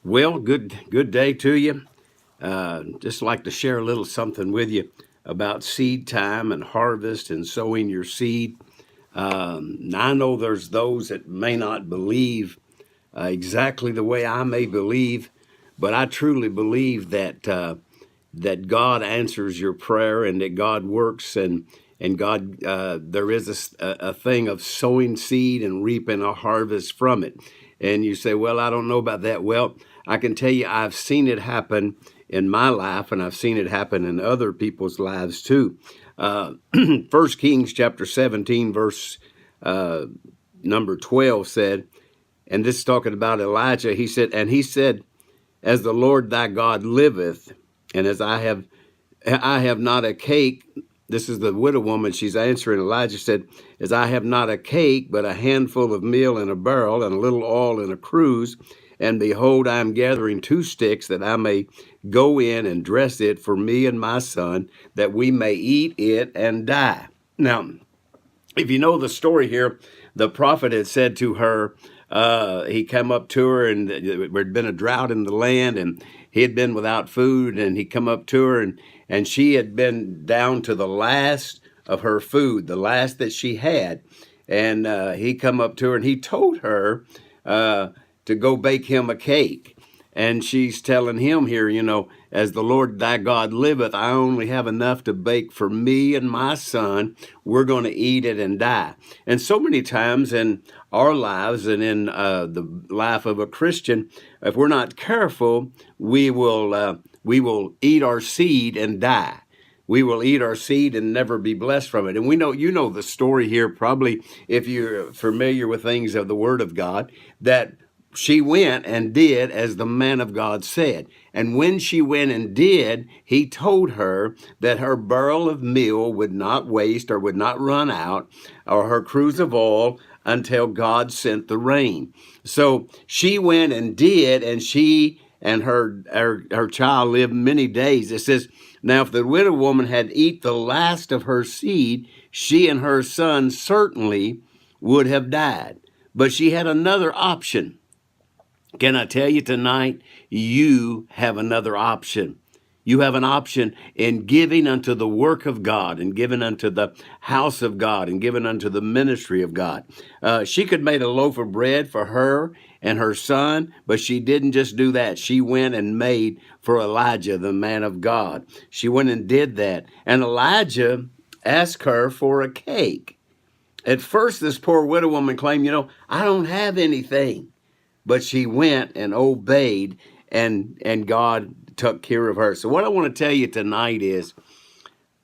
Well, good day to you. Just like to share a little something with you about seed time and harvest and sowing your seed. I know there's those that may not believe exactly the way I may believe, but I truly believe that God answers your prayer and that God works and God there is a thing of sowing seed and reaping a harvest from it. And you say, well, I don't know about that. Well, I can tell you I've seen it happen in my life, and I've seen it happen in other people's lives too. 1 Kings chapter 17, verse number 12 said, and this is talking about Elijah, he said, as the Lord thy God liveth, and as I have not a cake. This is the widow woman. She's answering. Elijah said, as I have not a cake, but a handful of meal in a barrel and a little oil in a cruse. And behold, I am gathering 2 sticks that I may go in and dress it for me and my son, that we may eat it and die. Now, if you know the story here, the prophet had said to her, he came up to her, and there had been a drought in the land, and he had been without food, and he come up to her, and she had been down to the last of her food, the last that she had. And he come up to her, and he told her to go bake him a cake. And she's telling him here, as the Lord thy God liveth, I only have enough to bake for me and my son. We're going to eat it and die. And so many times in our lives and in the life of a Christian, if we're not careful, we will eat our seed and die. We will eat our seed and never be blessed from it. And you know the story here, probably if you're familiar with things of the Word of God, that she went and did as the man of God said. And when she went and did, he told her that her barrel of meal would not waste or would not run out, or her cruse of oil, until God sent the rain. So she went and did, and she and her child lived many days. It says, now if the widow woman had eat the last of her seed, she and her son certainly would have died. But she had another option. Can I tell you tonight, you have another option. You have an option in giving unto the work of God and giving unto the house of God and giving unto the ministry of God. She could make a loaf of bread for her and her son, but she didn't just do that. She went and made for Elijah, the man of God. She went and did that. And Elijah asked her for a cake. At first, this poor widow woman claimed, I don't have anything. But she went and obeyed, and God took care of her. So what I want to tell you tonight is,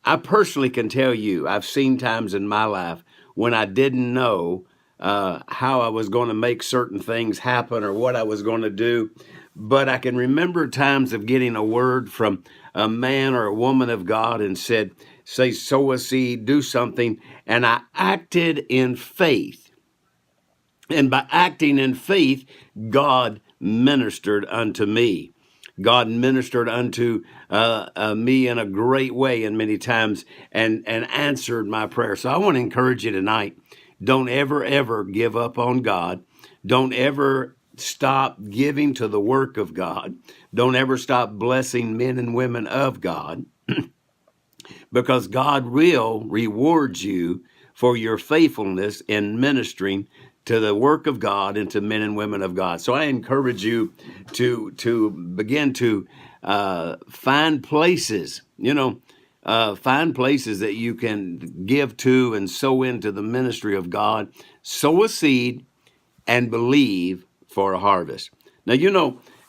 I personally can tell you, I've seen times in my life when I didn't know how I was going to make certain things happen or what I was going to do. But I can remember times of getting a word from a man or a woman of God and say, sow a seed, do something. And I acted in faith. And by acting in faith, God ministered unto me. God ministered unto me in a great way and many times and answered my prayer. So I want to encourage you tonight. Don't ever give up on God. Don't ever stop giving to the work of God. Don't ever stop blessing men and women of God, because God will reward you for your faithfulness in ministering to the work of God and to men and women of God. So I encourage you to begin to find places, find places that you can give to and sow into the ministry of God. Sow a seed and believe for a harvest. Now,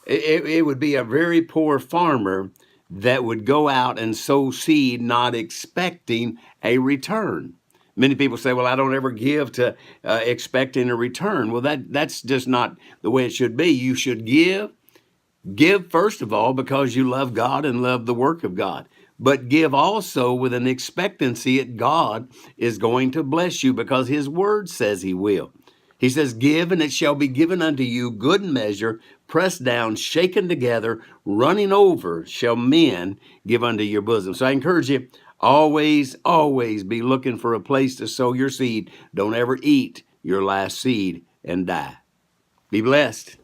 it would be a very poor farmer that would go out and sow seed not expecting a return. Many people say, well, I don't ever give to expecting a return. Well, that's just not the way it should be. You should give first of all because you love God and love the work of God. But give also with an expectancy that God is going to bless you, because his word says he will. He says, give and it shall be given unto you, good measure, pressed down, shaken together, running over, shall men give unto your bosom. So I encourage you, always be looking for a place to sow your seed. Don't ever eat your last seed and die. Be blessed.